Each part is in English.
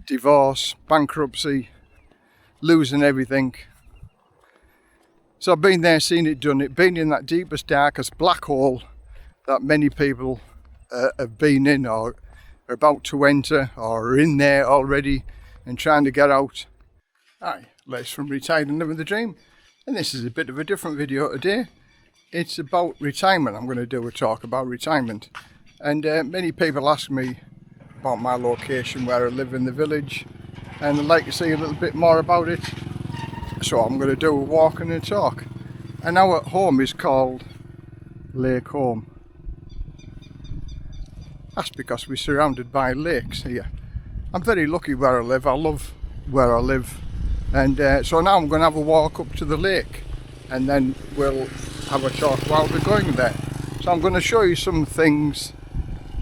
divorce, bankruptcy, losing everything. So I've been there, seen it, done it, been in that deepest, darkest black hole that many people have been in or are about to enter or are in there already and trying to get out. Hi, Les from Retired and Living the Dream, and this is a bit of a different video today. It's about retirement. I'm going to do a talk about retirement, and many people ask me about my location, where I live in the village, and I'd like to see a little bit more about it. So I'm going to do a walk and a talk. And our home is called Lake Home. That's because we're surrounded by lakes here. I'm very lucky where I live. I love where I live. And so now I'm going to have a walk up to the lake, and then we'll have a talk while we're going there. So I'm going to show you some things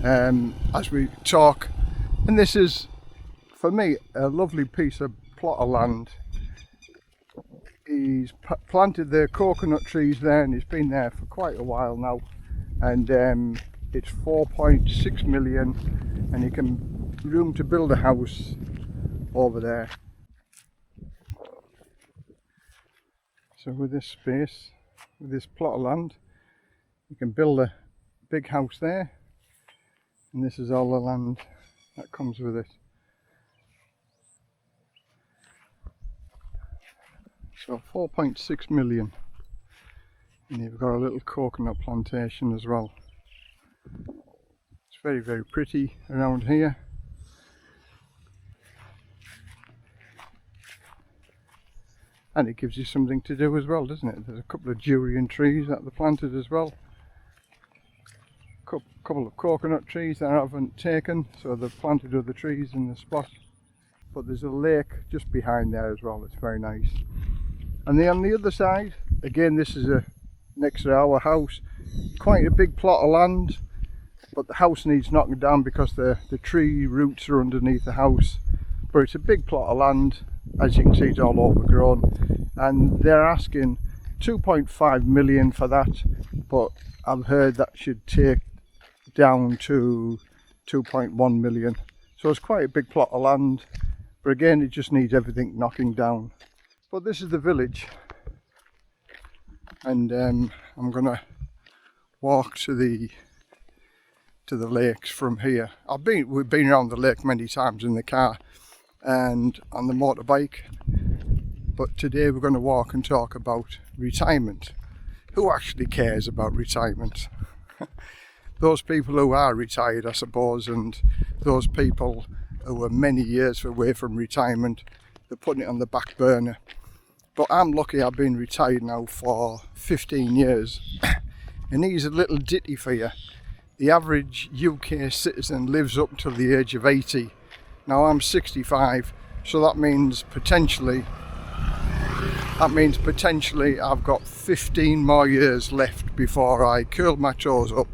as we talk. And this is, for me, a lovely piece of plot of land. He's planted the coconut trees there, and he's been there for quite a while now, and it's 4.6 million, and you can room to build a house over there. So with this space, with this plot of land, you can build a big house there, and this is all the land that comes with it. So 4.6 million, and you've got a little coconut plantation as well. It's very, very pretty around here. And it gives you something to do as well, doesn't it? There's a couple of durian trees that they planted as well. Couple of coconut trees that I haven't taken, so they've planted other trees in the spot. But there's a lake just behind there as well. It's very nice. And then on the other side, again, this is next to our house, quite a big plot of land, but the house needs knocking down because the tree roots are underneath the house. But it's a big plot of land, as you can see. It's all overgrown, and they're asking 2.5 million for that, but I've heard that should take down to 2.1 million. So it's quite a big plot of land, but again, it just needs everything knocking down. But this is the village, and I'm gonna walk to the lakes from here. We've been around the lake many times in the car and on the motorbike, but today we're going to walk and talk about retirement. Who actually cares about retirement? Those people who are retired, I suppose, and those people who are many years away from retirement, they're putting it on the back burner. But I'm lucky. I've been retired now for 15 years. And here's a little ditty for you. The average UK citizen lives up till the age of 80. Now I'm 65, so that means potentially I've got 15 more years left before I curl my toes up.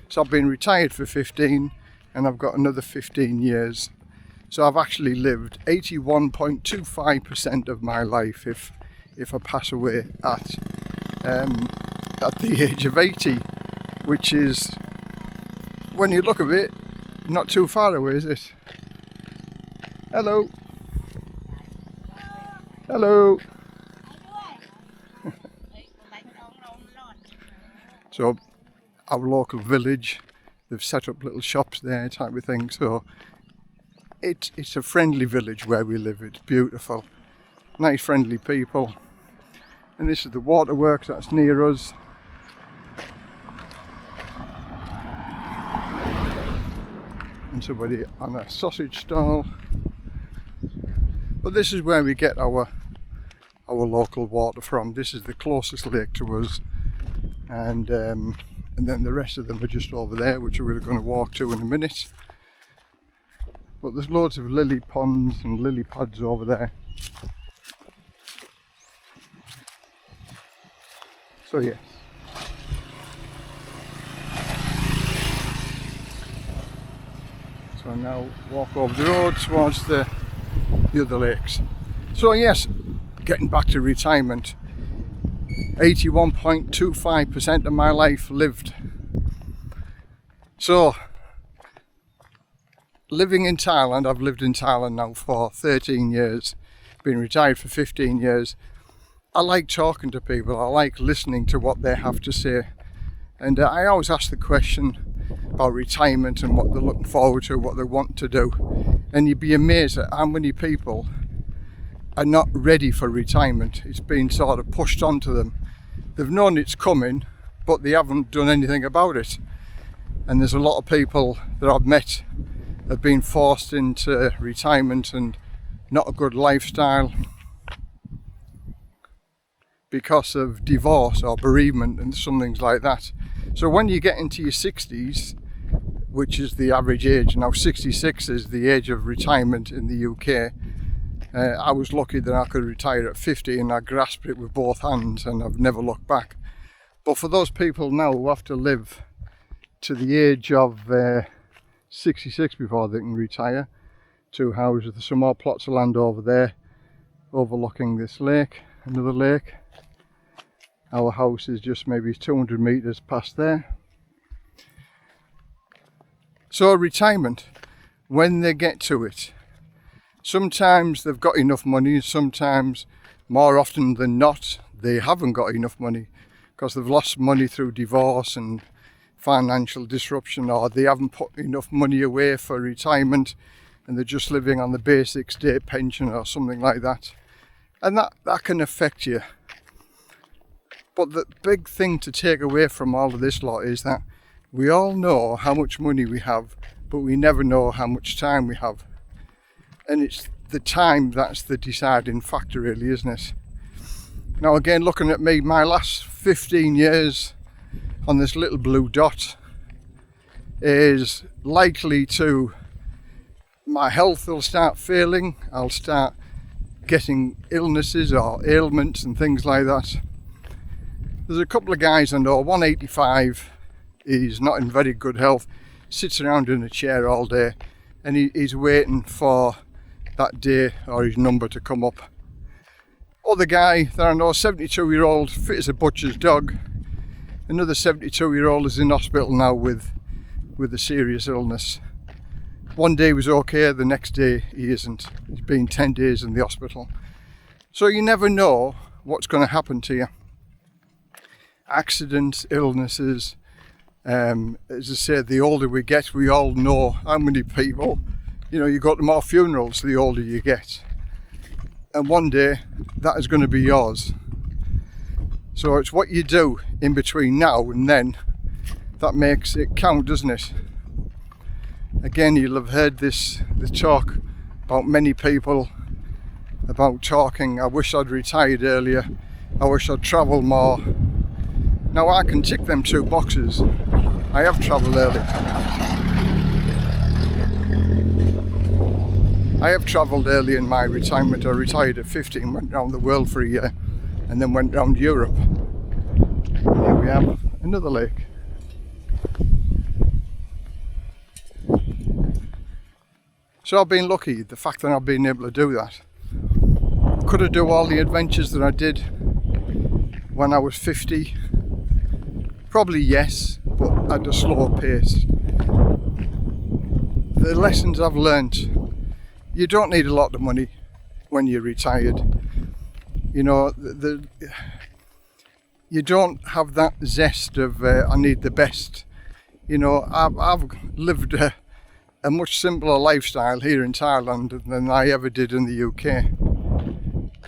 So I've been retired for 15, and I've got another 15 years. So I've actually lived 81.25% of my life if I pass away at the age of 80, which is, when you look at it, not too far away, is it? Hello. Hello. So our local village, they've set up little shops there, type of thing. So it's a friendly village where we live. It's beautiful, nice friendly people. And this is the waterworks that's near us. And somebody on a sausage stall. But this is where we get our local water from. This is the closest lake to us, and then the rest of them are just over there, which we're going to walk to in a minute. But there's loads of lily ponds and lily pads over there. So yes. So now walk over the road towards the other lakes. So yes, getting back to retirement, 81.25% of my life lived. So living in Thailand, I've lived in Thailand now for 13 years, been retired for 15 years. I like talking to people, I like listening to what they have to say. And I always ask the question about retirement and what they're looking forward to, what they want to do. And you'd be amazed at how many people are not ready for retirement. It's been sort of pushed onto them. They've known it's coming, but they haven't done anything about it. And there's a lot of people that I've met that have been forced into retirement and not a good lifestyle because of divorce or bereavement and some things like that. So when you get into your 60s, which is the average age, now 66 is the age of retirement in the UK. I was lucky that I could retire at 50 and I grasped it with both hands and I've never looked back. But for those people now who have to live to the age of 66 before they can retire, 2 houses, there's some more plots of land over there overlooking this lake, another lake. Our house is just maybe 200 metres past there. So retirement, when they get to it, sometimes they've got enough money, sometimes, more often than not, they haven't got enough money because they've lost money through divorce and financial disruption, or they haven't put enough money away for retirement and they're just living on the basic state pension or something like that. And that can affect you. But the big thing to take away from all of this lot is that we all know how much money we have, but we never know how much time we have. And it's the time that's the deciding factor really, isn't it? Now again, looking at me, my last 15 years on this little blue dot is likely to, my health will start failing, I'll start getting illnesses or ailments and things like that. There's a couple of guys I know, 185, he's not in very good health, sits around in a chair all day and he's waiting for that day or his number to come up. Other guy that I know, 72-year-old, fit as a butcher's dog. Another 72-year-old is in hospital now with a serious illness. One day he was okay, the next day he isn't. He's been 10 days in the hospital. So you never know what's going to happen to you. Accidents, illnesses, as I said, the older we get, we all know how many people, you go to more funerals the older you get. And one day that is going to be yours. So it's what you do in between now and then that makes it count, doesn't it? Again, you'll have heard the talk about many people about talking, I wish I'd retired earlier, I wish I'd travelled more. Now I can tick them 2 boxes. I have travelled early. I have travelled early in my retirement. I retired at 50 and went around the world for a year and then went around Europe. And here we have another lake. So I've been lucky, the fact that I've been able to do that. Could I do all the adventures that I did when I was 50? Probably yes, but at a slower pace. The lessons I've learnt, you don't need a lot of money when you're retired. You don't have that zest of I need the best. I've lived a much simpler lifestyle here in Thailand than I ever did in the UK.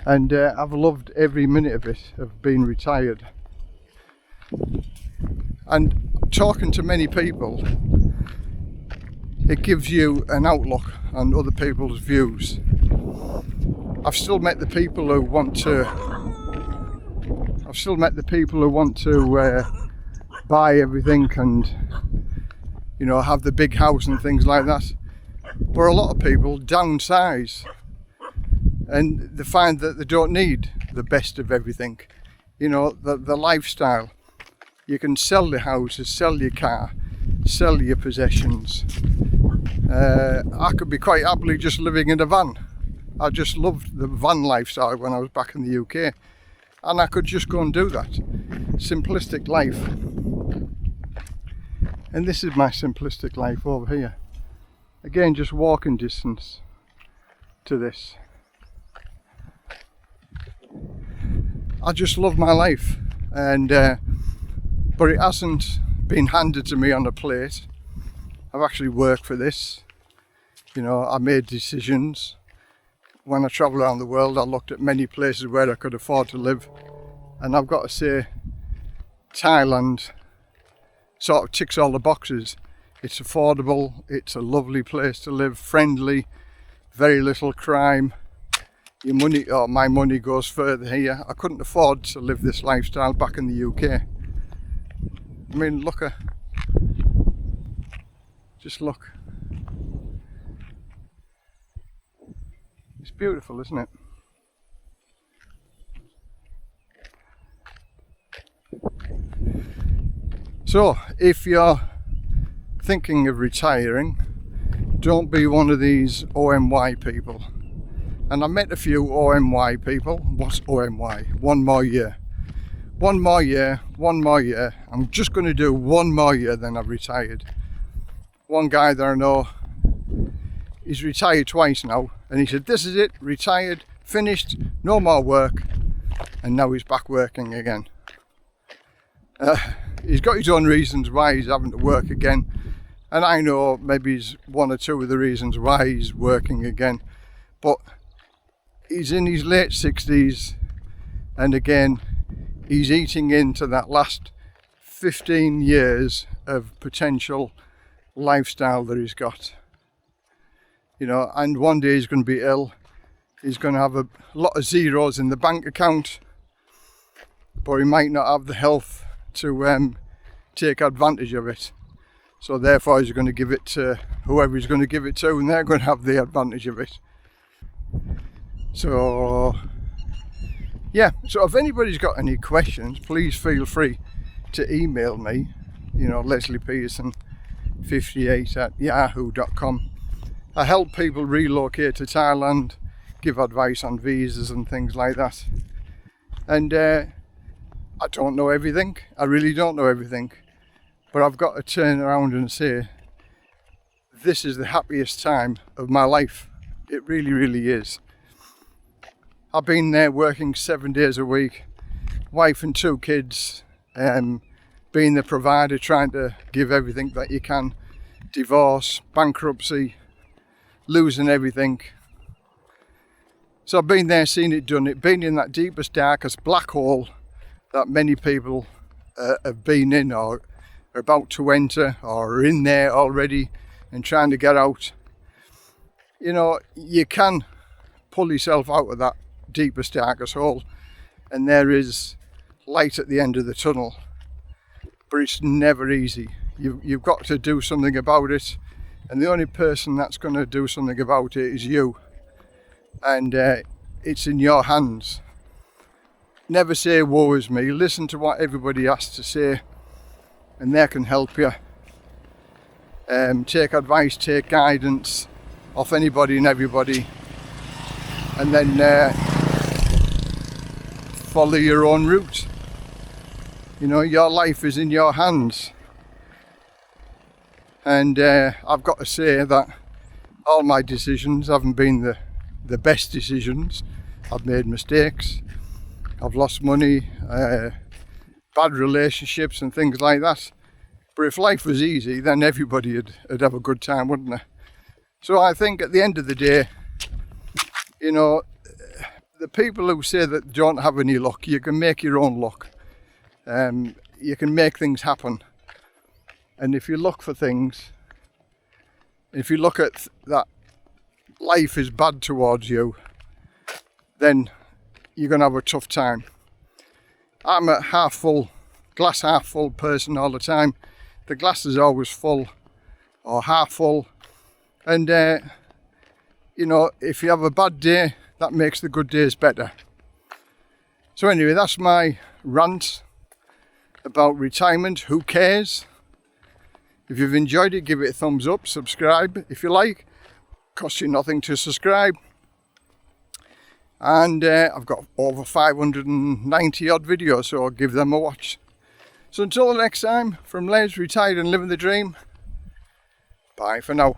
And I've loved every minute of it, of being retired. And talking to many people, it gives you an outlook on other people's views. I've still met the people who want to buy everything and have the big house and things like that. But a lot of people downsize and they find that they don't need the best of everything. The lifestyle. You can sell the houses, sell your car, sell your possessions. I could be quite happily just living in a van. I just loved the van lifestyle when I was back in the UK. And I could just go and do that. Simplistic life. And this is my simplistic life over here. Again, just walking distance to this. I just love my life, and but it hasn't been handed to me on a plate. I've actually worked for this. You know, I made decisions. When I travelled around the world, I looked at many places where I could afford to live, and I've got to say, Thailand sort of ticks all the boxes. It's affordable, it's a lovely place to live, friendly, very little crime. Your money, or my money, goes further here. I couldn't afford to live this lifestyle back in the UK. I mean, just look. It's beautiful, isn't it? So, if you're thinking of retiring, don't be one of these OMY people. And I met a few OMY people. What's OMY? One more year. One more year, one more year. I'm just going to do one more year, then I've retired. One guy that I know, he's retired twice now, and he said, this is it, retired, finished, no more work, and now he's back working again. He's got his own reasons why he's having to work again, and I know maybe he's one or two of the reasons why he's working again, but he's in his late 60s, and again, he's eating into that last 15 years of potential lifestyle that he's got. You know, and one day he's going to be ill, he's going to have a lot of zeros in the bank account, but he might not have the health to take advantage of it. So therefore he's going to give it to whoever he's going to give it to, and they're going to have the advantage of it. So yeah, so if anybody's got any questions, please feel free to email me, you know, lesliepearson58@yahoo.com. I help people relocate to Thailand, give advice on visas and things like that. And I don't know everything, I really don't know everything, but I've got to turn around and say, this is the happiest time of my life. It really, really is. I've been there working 7 days a week, wife and 2 kids, being the provider, trying to give everything that you can, divorce, bankruptcy, losing everything. So I've been there, seen it, done it, been in that deepest, darkest black hole that many people have been in, or are about to enter, or are in there already and trying to get out. You know, you can pull yourself out of that deepest, darkest hole, and there is light at the end of the tunnel, but it's never easy. You've got to do something about it, and the only person that's going to do something about it is you, and it's in your hands. Never say woe is me. Listen to what everybody has to say, and they can help you. Take advice, take guidance off anybody and everybody, and then follow your own route. You know, your life is in your hands, and I've got to say that all my decisions haven't been the best decisions. I've made mistakes, I've lost money, bad relationships and things like that, but if life was easy, then everybody would have a good time, wouldn't they? So I think at the end of the day, you know, the people who say that don't have any luck, you can make your own luck. You can make things happen. And if you look for things, if you look at that life is bad towards you, then you're going to have a tough time. I'm a half full, glass half full person all the time. The glass is always full or half full. And, you know, if you have a bad day, that makes the good days better. So anyway, that's my rant about retirement. Who cares? If you've enjoyed it, give it a thumbs up, subscribe if you like. Costs you nothing to subscribe. And I've got over 590 odd videos, so I'll give them a watch. So until the next time, from Les, retired and living the dream, bye for now.